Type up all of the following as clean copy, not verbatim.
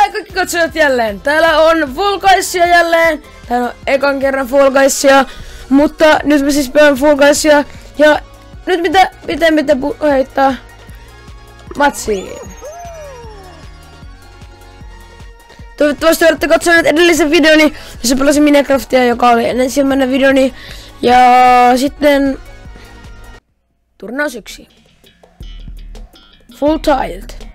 Moi kaikki katsojat jälleen! Täällä on Fall Guysia jälleen. Täällä on ekan kerran Fall Guysia. Mutta nyt me siis pelaan Fall Guysia. Ja nyt miten heittää matsiin. Toivottavasti olette katsoneet edellisen videoni, jossa pelasin Minecraftia, joka oli ensimmäinen videoni. Ja sitten turnaus 1. Full Tiled.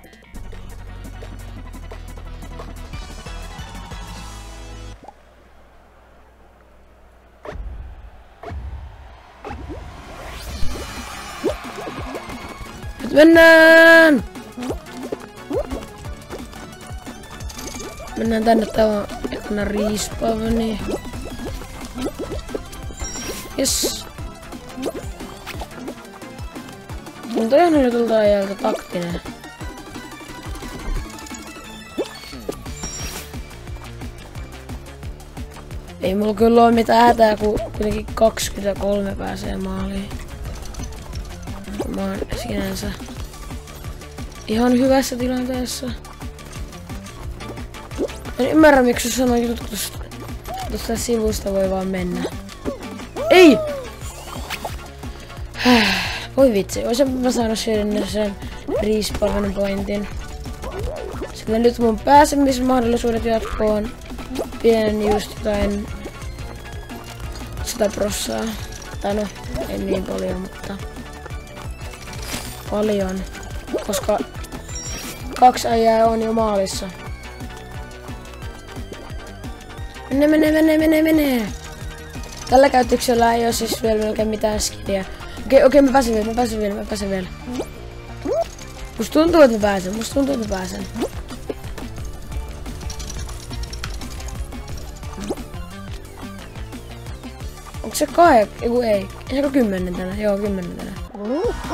Nyt mennään! Mennään tänne, tää on ekana respawni. Jes. Tuntuu ihan nyt tulta ajalta taktinen. Ei mulla kyllä oo mitään hätää, kun kuitenkin 23 pääsee maaliin. Mä oon sinänsä ihan hyvässä tilanteessa. En ymmärrä miksi sanoin jutut tuosta sivusta voi vaan mennä. Ei! Voi vitsi, oisin mä saanut sen respawn pointin. Sillä nyt mun pääsemismahdollisuudet jatkoon pienen just jotain 100%. Tai no, ei niin paljon, mutta paljon. Koska 2 äijää on jo maalissa. Mene. Tällä käyttöksellä ei oo siis vielä melkein mitään skilliä. Okei, mä pääsen vielä. Musta tuntuu, että mä pääsen. Onko se 8? Ei. Eikö 10 tänä? Joo, 10 tänä.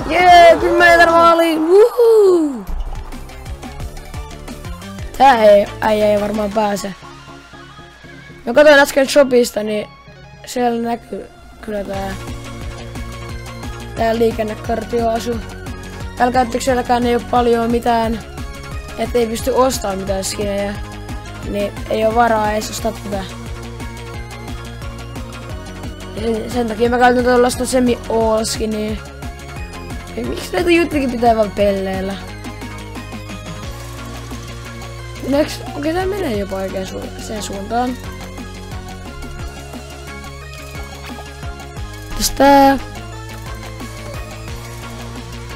Jee, 10 maaliin! Wuhuu! Tää ei varmaan pääse. Mä katsoin äsken shopista, niin siellä näkyy kyllä tää liikennekartioasu. Tällä käyttökselläkään ei oo paljon mitään, ettei pysty ostamaan mitään skinejä. Niin ei oo varaa edes ostaa tätä. Sen takia mä käytän tollaista semi-all skinia. Miksi näitä juttukin pitää vaan pelleillä? Okei, tää menee jopa oikein sen suuntaan. Tästä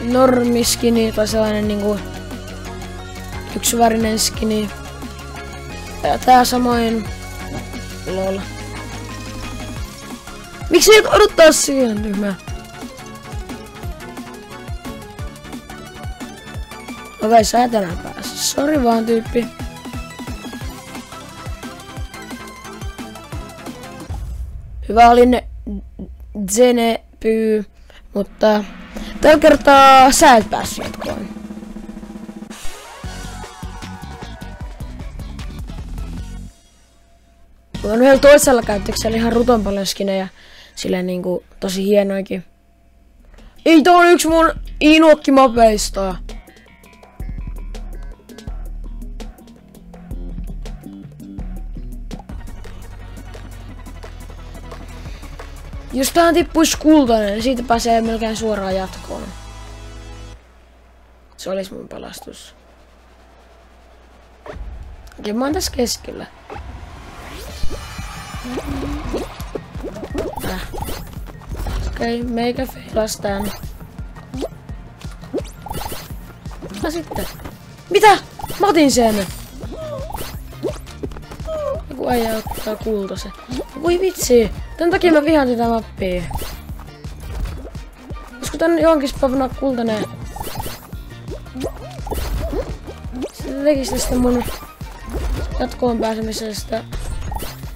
normiskini tai sellainen niinku yksivärinen skini. Ja tää samoin. Lol. Miksi ei odottaa siihen tyhmää? Okei, sä et enää pääse. Sori vaan tyyppi. Hyvä oli ne Zenepy, mutta tällä kertaa sä et päässyt jatkoon. Mulla on yhdellä toisella käyttöksellä ihan ruton paljon skinejä, silleen niinku tosi hienoikin. Ei, tää on yksi mun inokkimapeista. Jos tähän tippuis kultainen, niin siitä pääsee melkein suoraan jatkoon. Se olis mun pelastus. Ja mä oon tässä keskellä. Okei, meikä feilas tän. Ja sitten. Mitä? Mä otin sen! Joku äijä ottaa kultasen. Voi vitsi! Tän takia mä vihaan tätä mappia. Koska tän johonkin spavnaa kultainen. Se tekis tästä mun jatkoon pääsemisestä.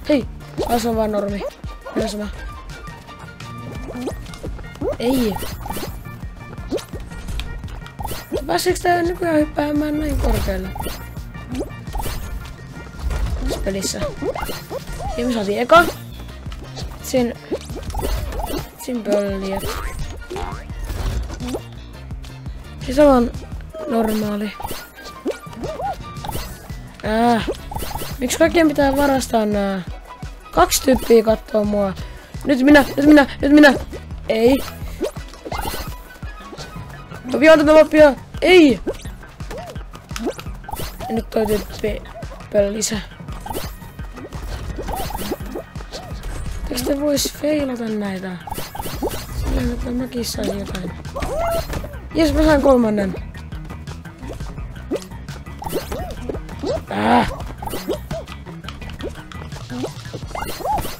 Hei! Se on vaan normi. Ihan sama. Ei! Pääseekö tää nykyään hyppäämään näin korkealle? Tässä pelissä. Ja me saatiin eka. Sen pölliä. Se on normaali. Miksi kaikkien pitää varastaa nää? 2 tyyppiä kattoo mua. Nyt minä. Ei. Mä vihaan tätä mappia. Ei. Ja nyt toi tyyppi pöllisä. Eikö te vois feilata näitä? Silleen, että mäkin saisin jotain. Jes, mä sain 3.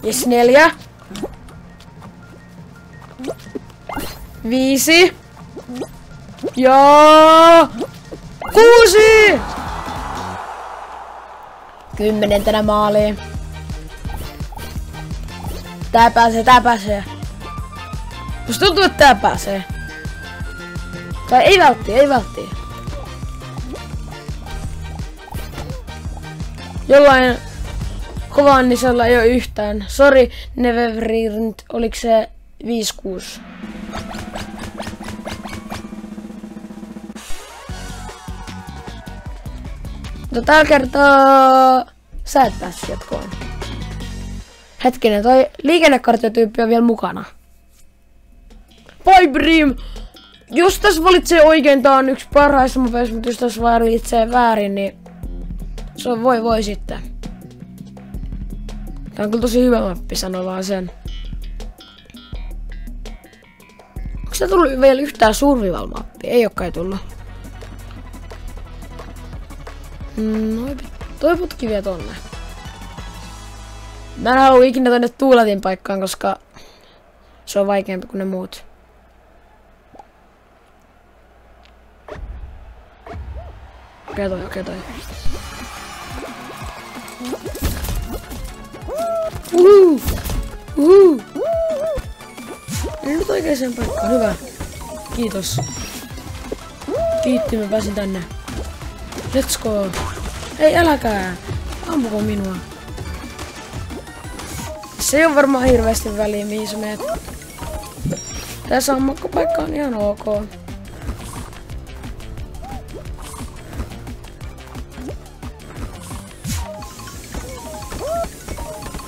Jes, 4. 5. Ja 6. 10 tänä maaliin. Tää pääsee. Musta tuntuu, että tää pääsee. Tai ei vältti. Jollain kovaan nisalla ei oo yhtään. Sori, Neverint, oliks se 5-6? Mutta tällä kertaa sä et päässyt jatkoon. Hetkinen, toi liikennekartiotyyppi on vielä mukana. Pipedream! Jos tässä valitsee oikein, tää on yksi parhaista mopeista, mutta jos tässä valitsee väärin, niin se on voi sitten. Tää on kyllä tosi hyvä mappi, sano vaan sen. Onks tää tullut vielä yhtään survival mappia? Ei oo kai tullut. Toi putki vie tonne. Mä en halua ikinä tonne tuuletin paikkaan, koska se on vaikeampi kuin ne muut. Okei toi. Nyt oikeeseen paikkaan, hyvä. Kiitos. Kiitti, mä pääsin tänne. Let's go. Ei äläkää. Ampuko minua. Se ei oo varmaan hirveästi väliä mihin sä meet. Tää sammakkopaikka on ihan ok.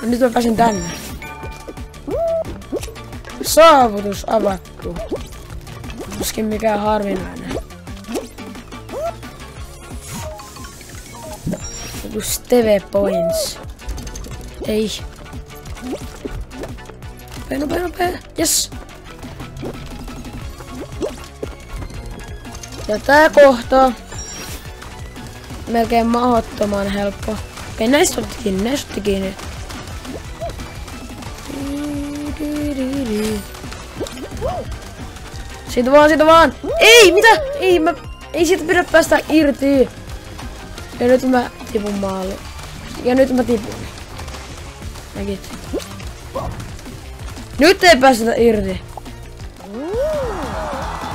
Nyt mä pääsin tänne. Saavutus avattu. Tuskin mikään harvinainen. Joku Steve Points. Ei. Nopea. Yes. Ja tää kohta. Melkein mahdottoman helppo. Okei, näistä otti kiinni. Siitä vaan! Ei, mitä? Ei siitä pidä päästä irti. Ja nyt mä tipun maaliin. Ja nyt mä tipun. Näkit. Nyt ei päästä irti.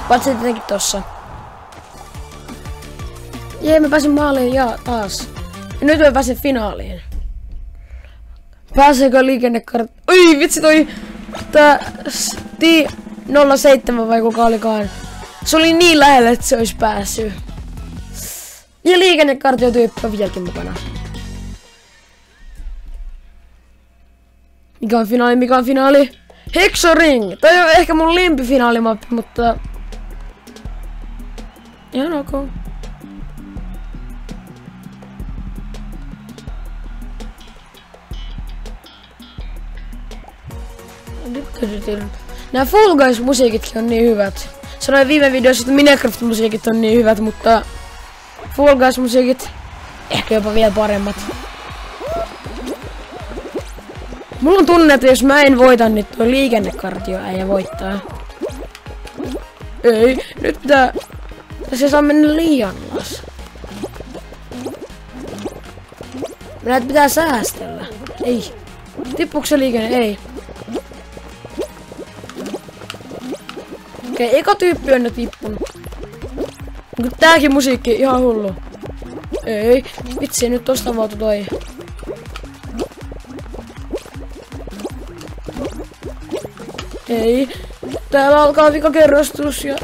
Patsi tietenkin tossa. Jee, mä pääsin maaliin ja taas. Ja nyt mä pääsen finaaliin. Pääseekö liikennekartta? Oi vitsi toi! Tää T07 vai kuka olikaan. Se oli niin lähellä, että se olisi päässyt. Ja liikennekartiotyyppi on vieläkin mukana. Mikä on finaali? Hexoring! Toi on ehkä mun lempifinaalimappi, mutta ihan ok. Nää Fall Guys musiikitkin on niin hyvät. Sanoin viime videossa, että Minecraft musiikit on niin hyvät, mutta Fall Guys musiikit ehkä jopa vielä paremmat. Mulla on tunne, että jos mä en voita, niin tuo liikennekartio äijä voittaa. Ei, nyt pitää... Se saa mennä liian alas. Näitä pitää säästellä. Ei. Tippuuko se liikenne? Ei. Okei, eka tyyppi on jo tippunut. Tääkin musiikki ihan hullu. Ei. Vitsi, nyt tosta avautui toi. Ei. Täällä alkaa vikakerrostus ja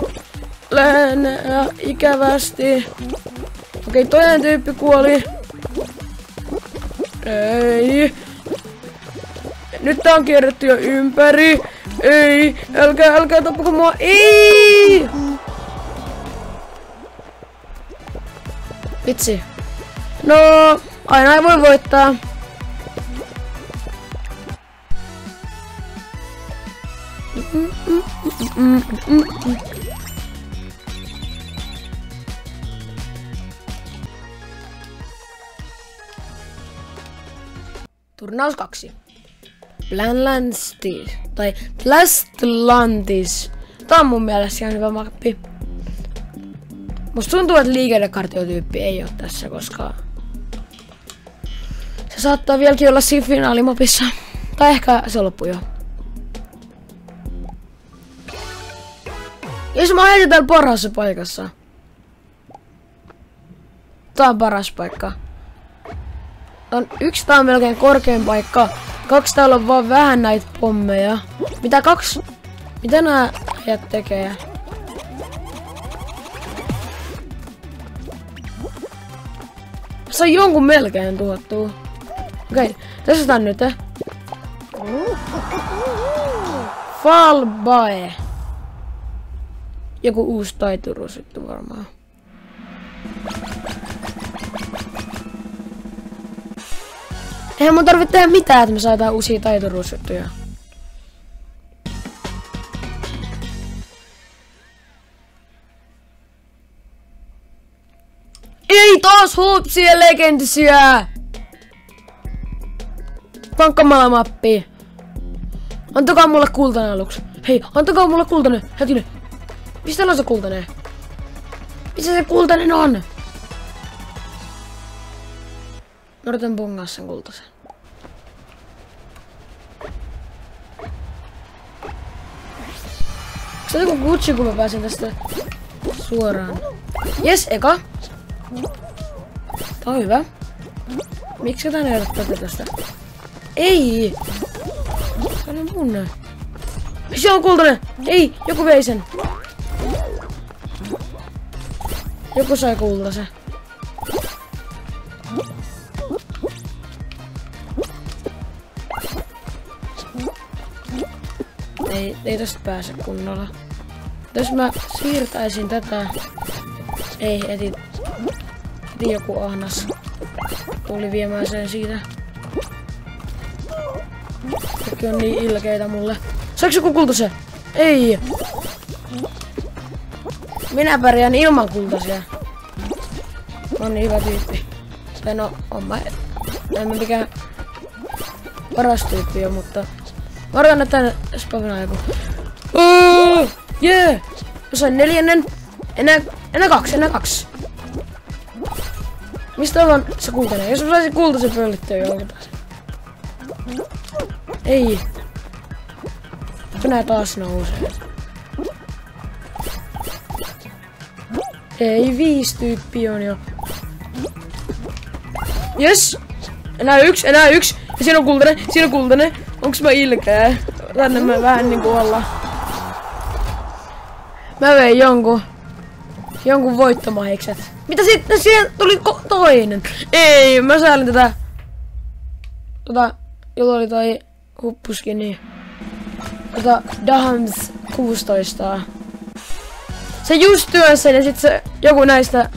lähenee ikävästi. Okei, toinen tyyppi kuoli. Ei. Nyt tää on kierretty jo ympäri. Ei. Älkää tappako mua. Ei. Vitsi. No, aina ei voi voittaa. Turnaus 2. Planlantis tai Plastlantis. Tää on mun mielestä ihan hyvä mappi. Musta tuntuu, että liikennekartiotyyppi ei oo tässä, koska se saattaa vieläkin olla siinä finaalimapissa. Tai ehkä se loppui jo. Jos mä ajan täällä parhaassa paikassa. Tää on paras paikka. Yksi tää on melkein korkein paikka. 2 täällä on vaan vähän näitä pommeja. Mitä nää ajat tekee? Se on jonkun melkein tuhottuu. Okei, testataan nyt. Falbae. Joku uusi taituruusjuttu varmaan. Eihän mun tarvitse tehdä mitään, että me saadaan uusia taituruusjuttuja. Ei taas hupsia legendisiä! Pankkamalla mappi. Antakaa mulle kultainen aluksi. Hei, antakaa mulle kultainen. Hetkinen. Mistä on se kultainen? Missä se kultainen on? Mä yritän bongaa sen kultaisen. Se on joku Gucci, kun mä pääsen tästä suoraan. Jes, eka. Tää on hyvä. Miksi tää ei ole tästä? Ei! Se on mun. Se on kultainen! Ei! Joku vei sen. Joku sai kultaisen. Ei tästä pääse kunnolla. Jos mä siirtäisin tätä... Ei, heti joku ahnas tuli viemään sen siitä. Kaikki on niin ilkeitä mulle. Saaks joku kultaisia? Ei! Minä pärjään ilman kultaisia. Mä oon niin hyvä tyyppi. Tai no, on mä... En mä mikään paras tyyppi jo, mutta... Mä odotan, että tänne spawnaa joku. Jee! Mä sain 4. Enää 2. Mistä on se kultainen? Jos mä saisin kultaisen pöllittyä joltain. Ei. Nää taas nousee. Ei, 5 tyyppiä on jo. Jes! Enää yksi. Ja siinä on kultainen. Onks mä ilkeä? Tänne mä vähän niinku ollaan. Mä vein jonkun voittomahikset. Mitä sitten? Siihen tuli toinen. Ei, mä säälin tätä. Jolla oli toi huppuskini. Dahams 16. Se just työsi sen ja sit se joku näistä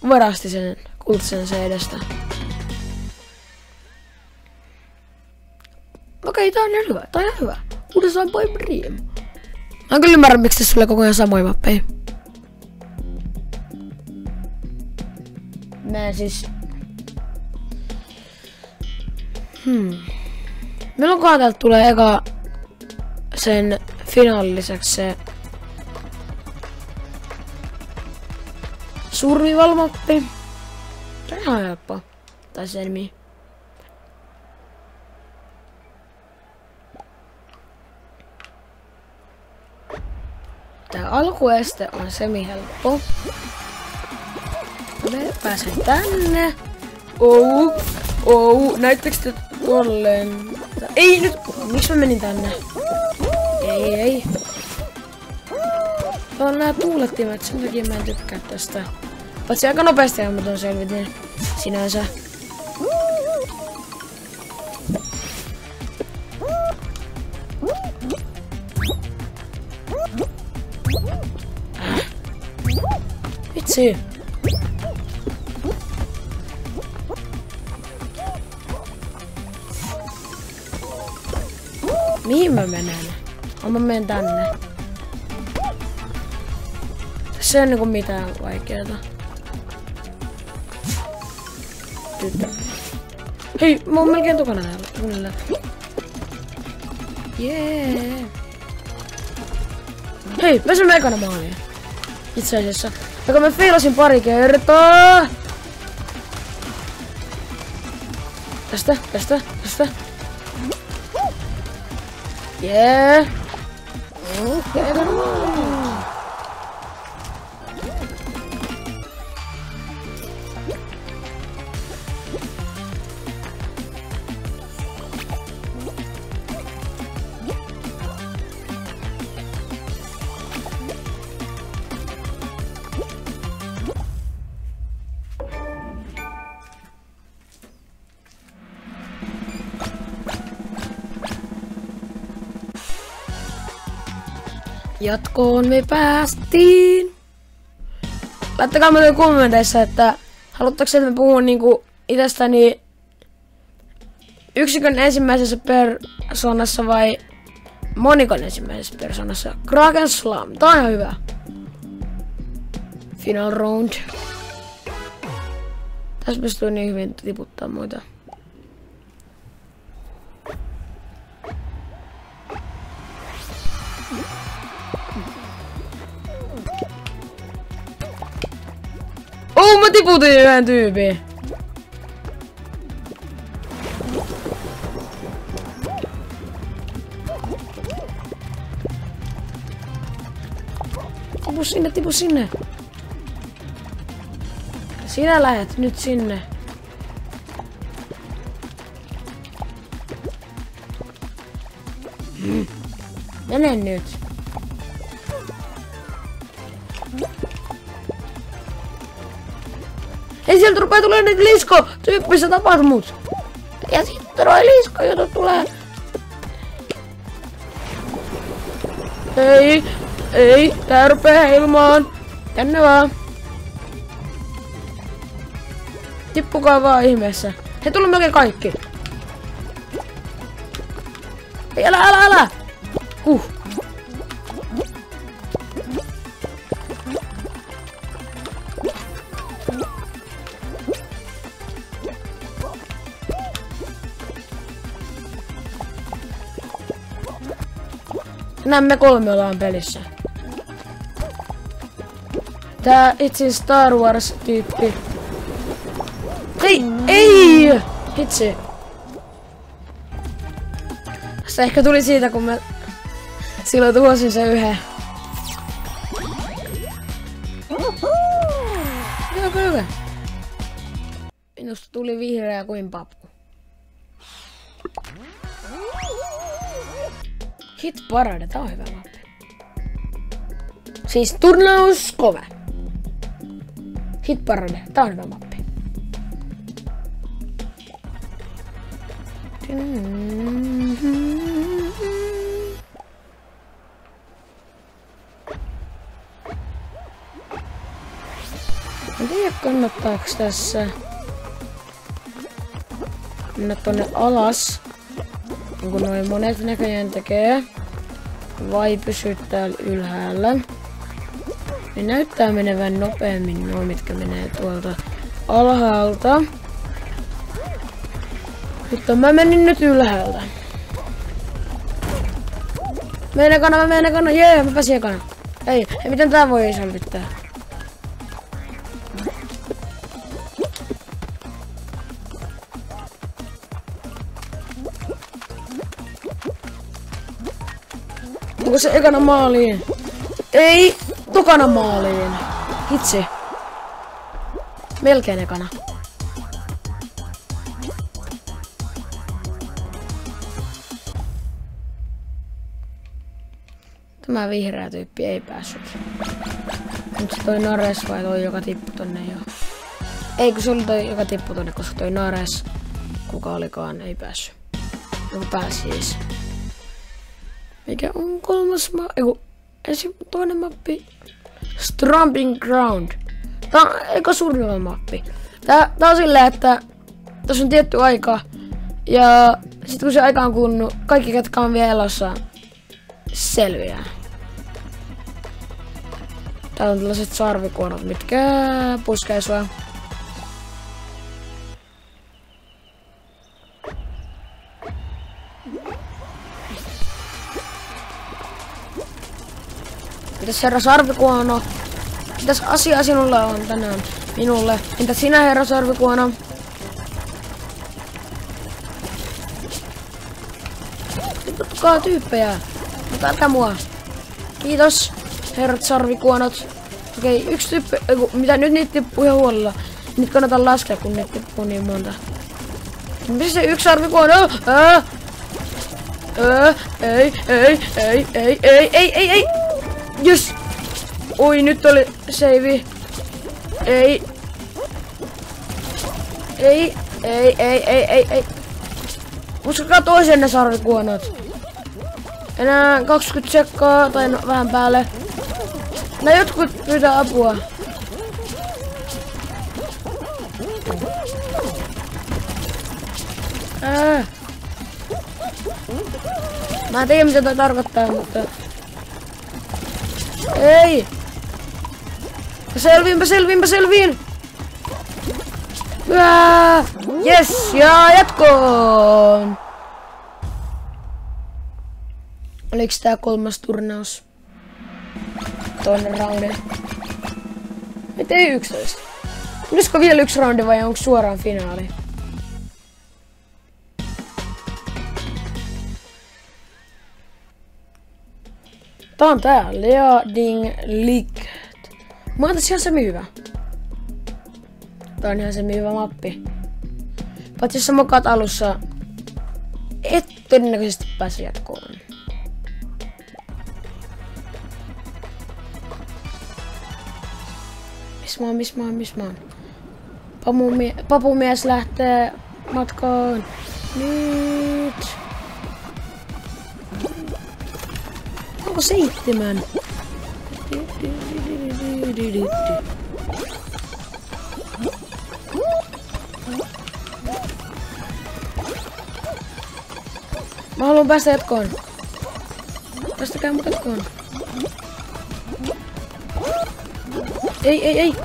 varasti sen kultaisen se edestä. Okei, tää on ihan hyvä. Uudestaan by Bream. Mä en kyllä ymmärrä, miksi tässä tulee koko ajan samoja mappeja. Mä siis... Milloinkohan täältä tulee eka sen finaalin lisäksi se survival-mappi? Tää on ihan helppo. Tai sen mi. Tää alkueste on semi-helppo. Mä pääsen tänne. Näittekö te tolleen? Ei nyt! Miksi mä menin tänne? Ei. On nää tuulettimet, sen takia mä en tykkää tästä. Paitsi aika nopeasti mä ton selvitin sinänsä. Vitsi. Mihin mä menen? Mä menen tänne. Se on niinku mitään vaikeeta. Tyttö. Hei, mä oon melkein tukana täällä. Jee. Hei, mä sen ekana maaliin. Itse asiassa. Joka mä feilasin pari kertaa. Tästä. Jee. Jatkoon me päästiin. Laittakaa muuten kommenteissa, että haluatteko, että me puhun niinku itsestäni yksikön ensimmäisessä persoonassa vai monikon ensimmäisessä persoonassa. Kraken Slam, tää on ihan hyvä. Final round. Tässä pystyy niin hyvin tiputtaa muita. Oh, mä tiputin yhden tyypin. Tipu sinne. Sinä lähet nyt sinne. Mene nyt. Ei sieltä rupee tulee nyt lisko-tyyppi, sä tapat mut. Ja sitten noi lisko-jutut tulee. Ei, tää rupee heilumaan. Tänne vaan. Tippukaa vaan ihmeessä. He tuli melkein kaikki. Ei, älä! Nämä me kolme ollaan pelissä. Tää itse Star Wars -tyyppi. Ei! Hitsi. Se ehkä tuli siitä, kun mä silloin tuhosin sen yhden. Hyvä. Minusta tuli vihreä kuin pappu. Hit Parade, tää on hyvä mappi. Siis turnaus kova. Hit Parade, tää on hyvä mappi. En tiedä kannattaako tässä mennä tonne alas, niin kuin noin monet näköjään tekee, vai pysyä täällä ylhäällä. Ne näyttää menevän nopeammin nuo, mitkä menee tuolta alhaalta. Mutta mä menin nyt ylhäältä. Mene ekana, jee, mä pääsin ekana. Ei, miten tää voi selvittää? Onko se ekana maaliin? Ei, tokana maaliin. Hitsi. Melkein ekana. Tämä vihreä tyyppi ei päässyt. Onko se toi Nares vai toi, joka tippui tonne jo? Ei, kun se oli toi, joka tippui tonne, koska toi Nares Kuka olikaan? Ei päässyt. Joku pääsi siis. Mikä on kolmas toinen mappi? Stomping Ground. Tää on eka survival mappi. Tää on silleen, että tässä on tietty aika. Ja sit kun se aika on kulunut, kaikki ketkä on vielä elossa selviää. Täällä on tällaiset sarvikuonot, mitkä puskee sua. Mitäs herra sarvikuono? Mitäs asiaa sinulle on tänään? Minulle. Entäs sinä herra sarvikuono? Tuttukaa tyyppejä. Mutta älkää mua. Kiitos herrat sarvikuonot. Okei, yksi tyyppi. Mitä nyt niitä tippuu ihan huolella? Nyt kannattaa laskea kun niitä tippuu niin monta. Missä se yksi sarvikuono? Ei. Jys! Oi, nyt oli save. Ei. Uskokaa toisen ne sarvikuonot. Enää 20 sekkaa, tai no, vähän päälle. Nää jotkut pyytää apua. Mä en tiedä mitä toi tarkoittaa, mutta... Ei! Mä selviin! Yes! Ja jatkoon! Oliks tää kolmas turnaus? Toinen roundi. Nyt ei 11. Olisiko vielä yksi roundi vai onko suoraan finaali? Tää on tää. Leading Licht. Mä oon tässä ihan semi-hyvä. Tää on ihan semi-hyvä mappi. Paitsi jos sä mokaat alussa, et todennäköisesti pääse jatkoon. Miss mä oon? Papumies lähtee matkaan. Nyt. Onko 7? Mä haluan päästä jatkoon. Päästäkää mut jatkoon. Ei.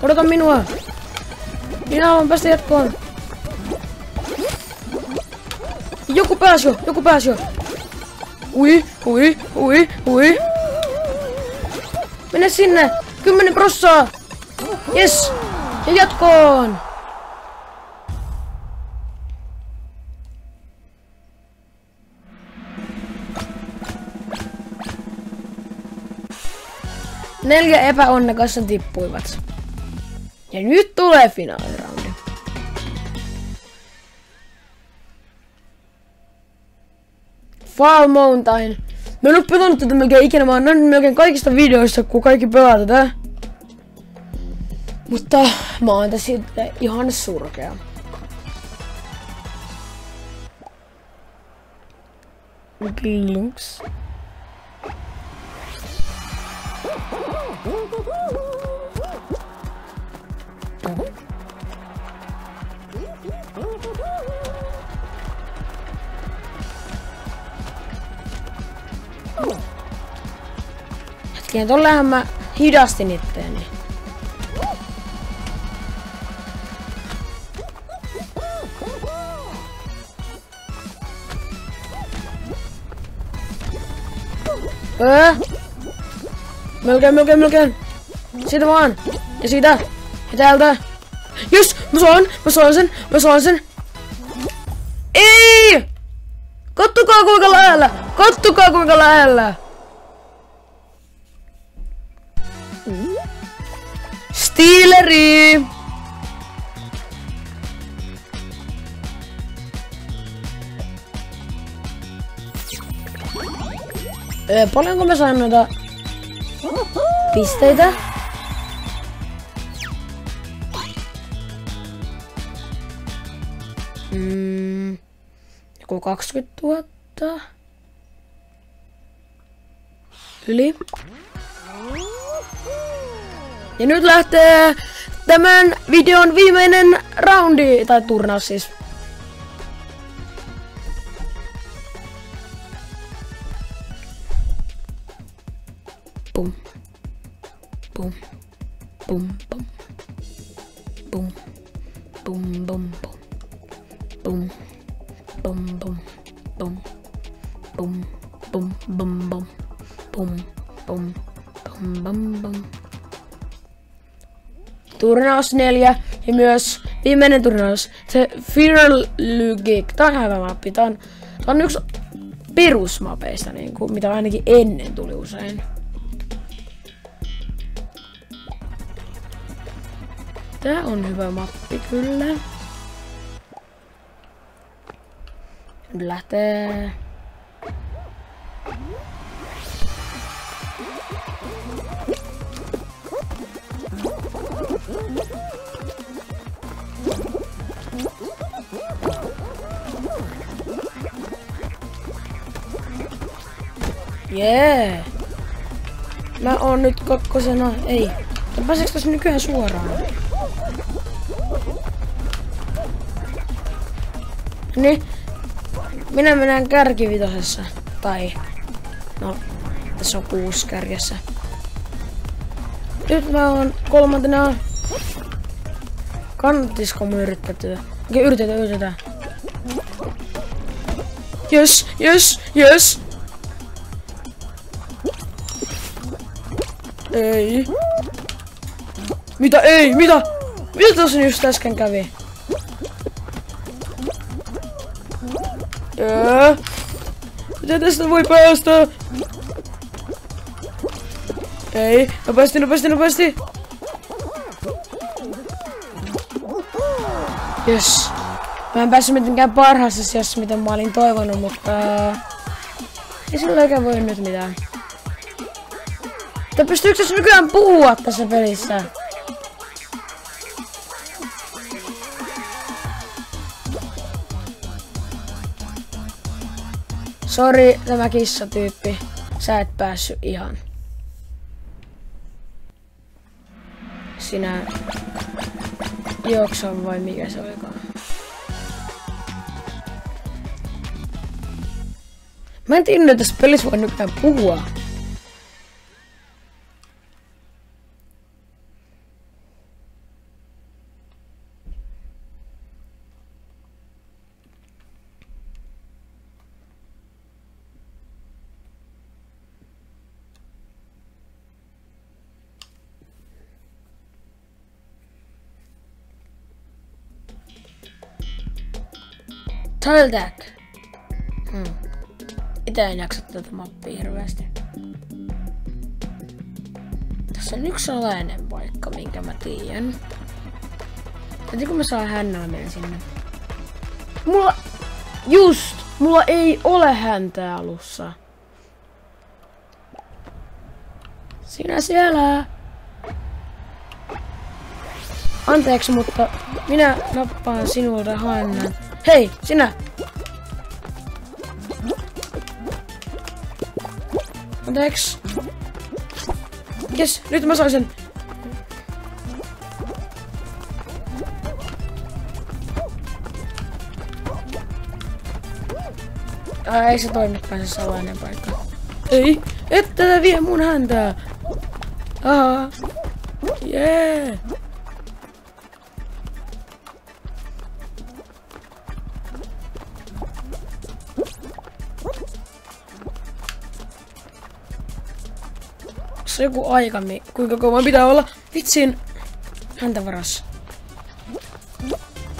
Odota minua. Minä haluan päästä jatkoon. Joku pääsi jo. Ui. Mene sinne. 10%. Yes. Ja jatkoon. Neljä epäonnekasta tippuivat. Ja nyt tulee finaaliraundi. Fall Mountain. Mä en oo pelannut tätä melkein ikinä, mä oon nähnyt melkein kaikista videoista, kun kaikki pelaa tätä. Mutta mä oon tässä ihan surkea. Glunks. Hetkinen, tollehan mä hidastin itteeni. Melkein. Siitä vaan. Ja siitä. Ja täältä. Just! Mä saan sen. Ei! Kattokaa kuinka lähellä. Stealeri! Paljonko mä sain noita pisteitä? Joku 20 000. Yli. Ja nyt lähtee tämän videon viimeinen roundi, tai turnaus siis. Pum. Pum. Pum pum. Pum. Pum pum pum. Pum. Pum pum. Pum. Pum. Pum pum pum. Pum. Pum. Pum pum pum. Turnaus 4 ja myös viimeinen turnaus, se Firelygik. Tää on ihan hyvä mappi. Tää on yksi perusmapeista, niinku, mitä ainakin ennen tuli usein. Tää on hyvä mappi kyllä. Nyt lähtee. Jee! Mä oon nyt kakkosena. Ei. Pääseekö tässä nykyään suoraan? Niin. Minä menen kärkivitosessa. Tai. No. Tässä on 6 kärjessä. Nyt mä oon kolmantena. Kannattisko mun yrittää tätä? Okei, yritetään. Yes! Ei. Mitä? Ei, mitä? Mitä tossa just äsken kävi? Miten tästä voi päästä? Ei, nopeasti. Yes. Mä en päässyt mitenkään parhaassa sijassa, mitä mä olin toivonut, mutta ei sillä oikein voi nyt mitään. Mutta pystyykö tässä nykyään puhua tässä pelissä? Sori, tämä kissatyyppi. Sä et päässyt ihan. Sinä juoksaa vai mikä se olikaan? Mä en tiedä, että tässä pelissä voi nykyään puhua. Tildak. Ite en jaksa tätä mappia hirveästi. Tässä on yksi salainen paikka, minkä mä tiedän. Täytyykö mä saa hännäämään sinne? Mulla ei ole häntä alussa. Sinä siellä. Anteeksi, mutta minä nappaan sinulta hännän. Hei, sinä! Anteeksi. Jes, nyt mä sain sen. Ei se toimikaan se salainen paikka. Ei, et tätä vie mun häntää. Aha. Jee. Se on joku aika, kuinka kauan pitää olla vitsin häntä varassa.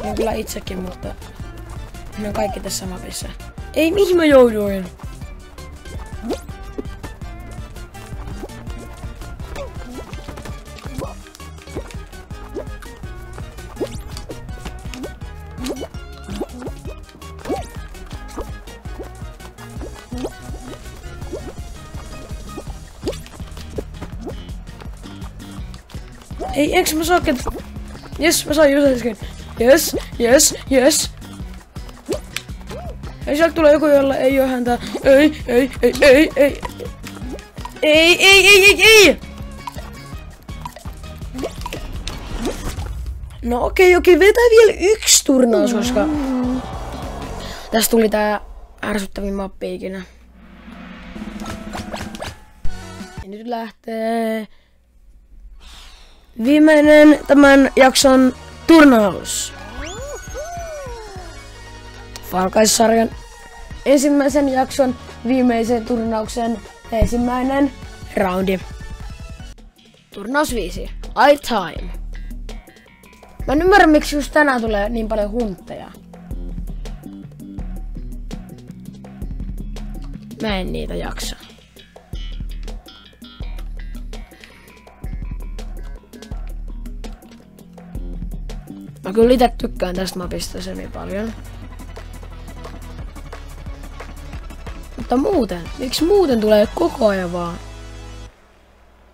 On kyllä itsekin, mutta ne on kaikki tässä mapissa. Ei, mihin mä jouduin? Ei, eikö mä saa ketään? Jes, mä sain just äsken. Jes. Ei sieltä tulee joku, jolla ei oo häntä. Ei. No okei, vetää vielä yksi turnaus, koska tästä tuli tää ärsyttävin mappi ikinä. Ja nyt lähtee viimeinen tämän jakson turnaus. Fall Guys-sarjan ensimmäisen jakson viimeisen turnauksen ensimmäinen roundi. Turnaus 5. I time. Mä en ymmärrä, miksi just tänään tulee niin paljon huntteja. Mä en niitä jaksa. Mä kyllä itse tykkään tästä mapista semi paljon. Mutta muuten, miksi muuten tulee koko ajan vaan?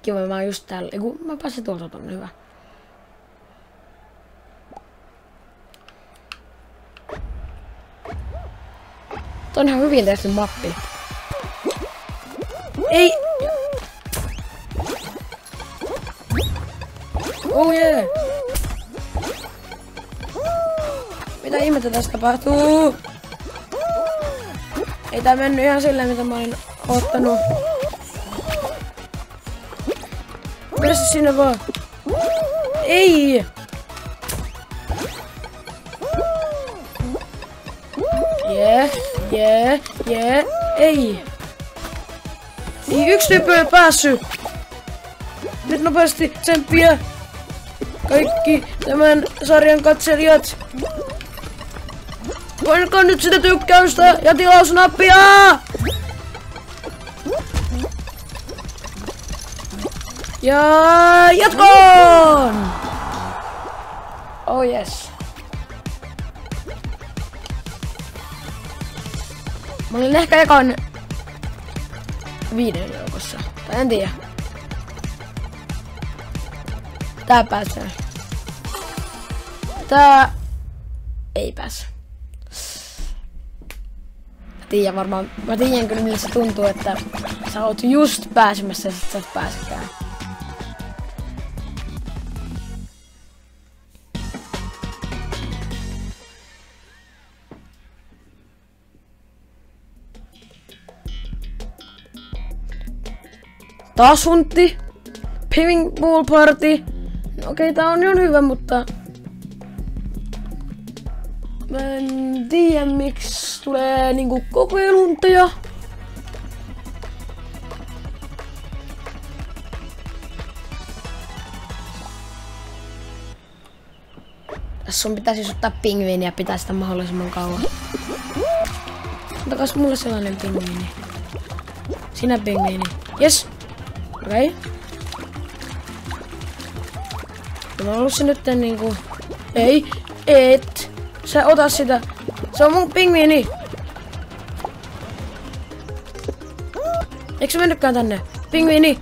Kiva, mä just täällä. Eiku, mä pääsen tuolta tonne, hyvä. Toi on ihan hyvin tehty mappi. Ei! Oh yeah! Mitä ihmettä tästä tapahtuu? Ei tää mennyt ihan silleen, mitä mä olin ottanut. Pääsy sinne vaan. Ei! Ei! Ei yksi tyyppi ei päässyt! Nyt nopeasti tsemppiä! Kaikki tämän sarjan katselijat! Painakaa nyt sitä tykkäystä ja tilausnappia! Ja jatkoon! Oh yes. Mä olin ehkä ekan 5 joukossa. Tai en tiedä. Tää pääsee. Tää ei pääse. Mä tiedän kyllä miltä se tuntuu, että sä oot just pääsemässä ja sit sä et pääsekään. Taas huntti. Piving Pool Party. No okei, tää on ihan hyvä, mutta mä en tiedä miksi tulee niinku kokeilunteja. Tässä sun pitäisi ottaa pingviiniä ja pitää sitä mahdollisimman kauan. Antakas mulle sellainen pingviini. Sinä pingviini. Yes. Okei. Mä oon ollut se nyt niinku... Ei. Et. Sä ota sitä. Se on mun pingviini. Eikö se mennytkään tänne? Pingviini.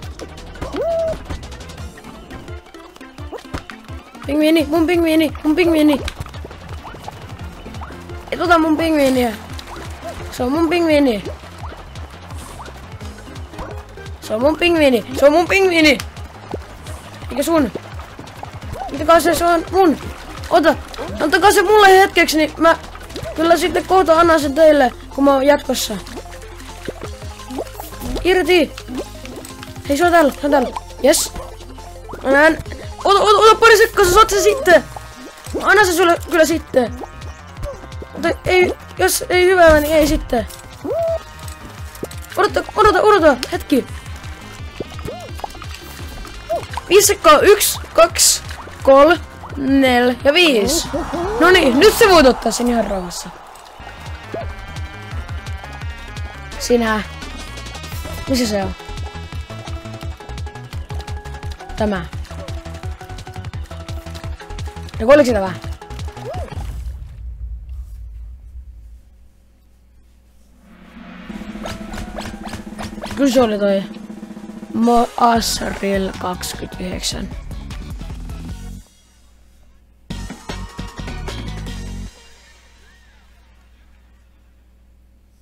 Pingviini. Mun pingviini. Et ota mun pingviiniä. Se on mun pingviini. Se on mun pingviini. Eikä sun. Mitäkään se on mun. Ota. Antakaa se mulle hetkeksi, niin mä kyllä sitten kohta annan sen teille, kun mä oon jatkossa. Irti. Hei, se on täällä. Yes. Ota pari sekkaa, sä saat se sitten. Mä annan se sulle kyllä sitten. Mutta ei, jos ei hyvää, niin ei sitten. Odota, hetki. 5 sekkaa, 1, 2, 3, 4 ja 5. No niin, nyt sä voit ottaa sen ihan rauhassa. Sinä. Missä se on? Tämä. Ja oliko sitä vähän? Kyllä se oli toi Asriel 29.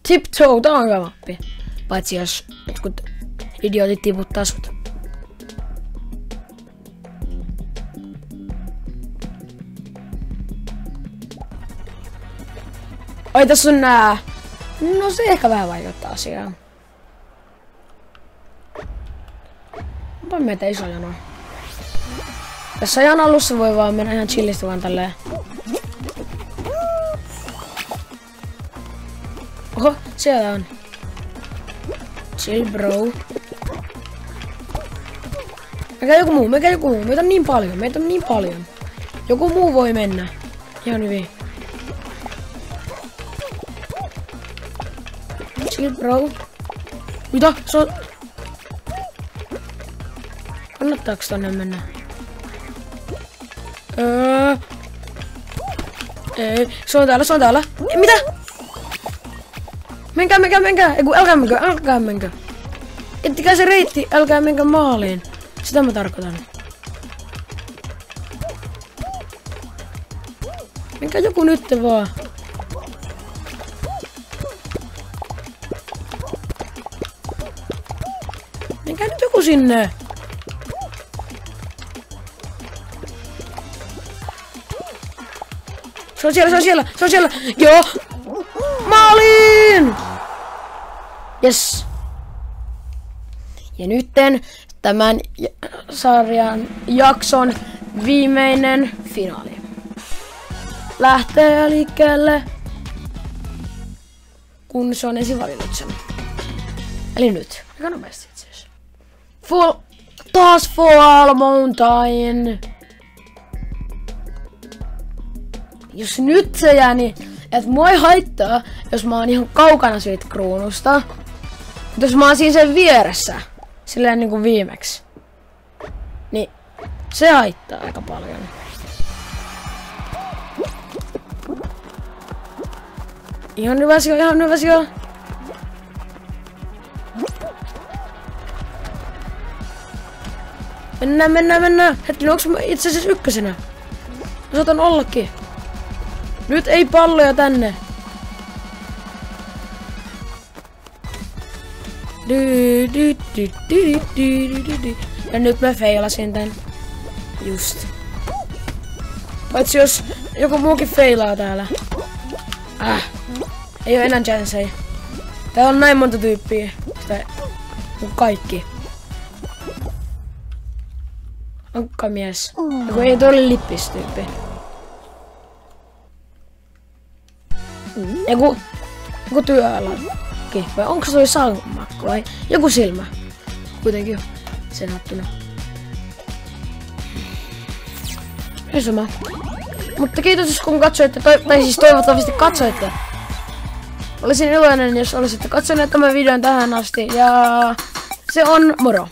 Tiptoe, tää on hyvä mappi. Paitsi jos jotkut idiotit tiputtaa sut. Ai tässä on nää. No se ehkä vähän vaikuttaa asiaan. Onpa meitä iso jano. Tässä ajan alussa voi vaan mennä ihan chillisti vaan tälleen. Oho, siellä on. Chill bro. Meitä joku muu. Meitä on niin paljon. Joku muu voi mennä. Ihan hyvin. Chill bro. Mitä? Se on... Kannattaako tonne mennä? Ei. Se on täällä. Mitä? Menkää. Eiku, älkää menkää. Ettikää se reitti, älkää menkää maaliin. Sitä mä tarkoitan. Menkää joku nyt vaan. Menkää nyt joku sinne. Se on siellä. Joo. Maaliin! Yes. Ja nytten tämän sarjan jakson viimeinen finaali. Lähtee liikkeelle, kun se on ensin valinnut sen. Eli nyt. Aika nopeasti itse asiassa. Taas Fall Mountain. Jos nyt se jää, niin et mua ei haittaa, jos mä oon ihan kaukana siitä kruunusta. Mutta jos mä oon siinä sen vieressä, silleen niinku viimeksi, niin se haittaa aika paljon. Ihan hyvä sija. Mennään. Hetkinen, onks mä itse asiassa ykkösenä? Mä saatan ollakin. Nyt ei palloja tänne. Ja nyt mä feilasin tän. Just. Paitsi jos joku muukin feilaa täällä. Ei oo enää chanceja. Täällä on näin monta tyyppiä. Kaikki. Ankkamies. Joku ei toi oli lippistyyppi. Joku työlakki. Vai onko se toi sammakko vai joku silmä? Kuitenkin sen hattuna. Ei sama. Mutta kiitos kun katsoitte, tai siis toivottavasti katsoitte. Olisin iloinen jos olisitte katsoneet tämän videon tähän asti ja se on moro.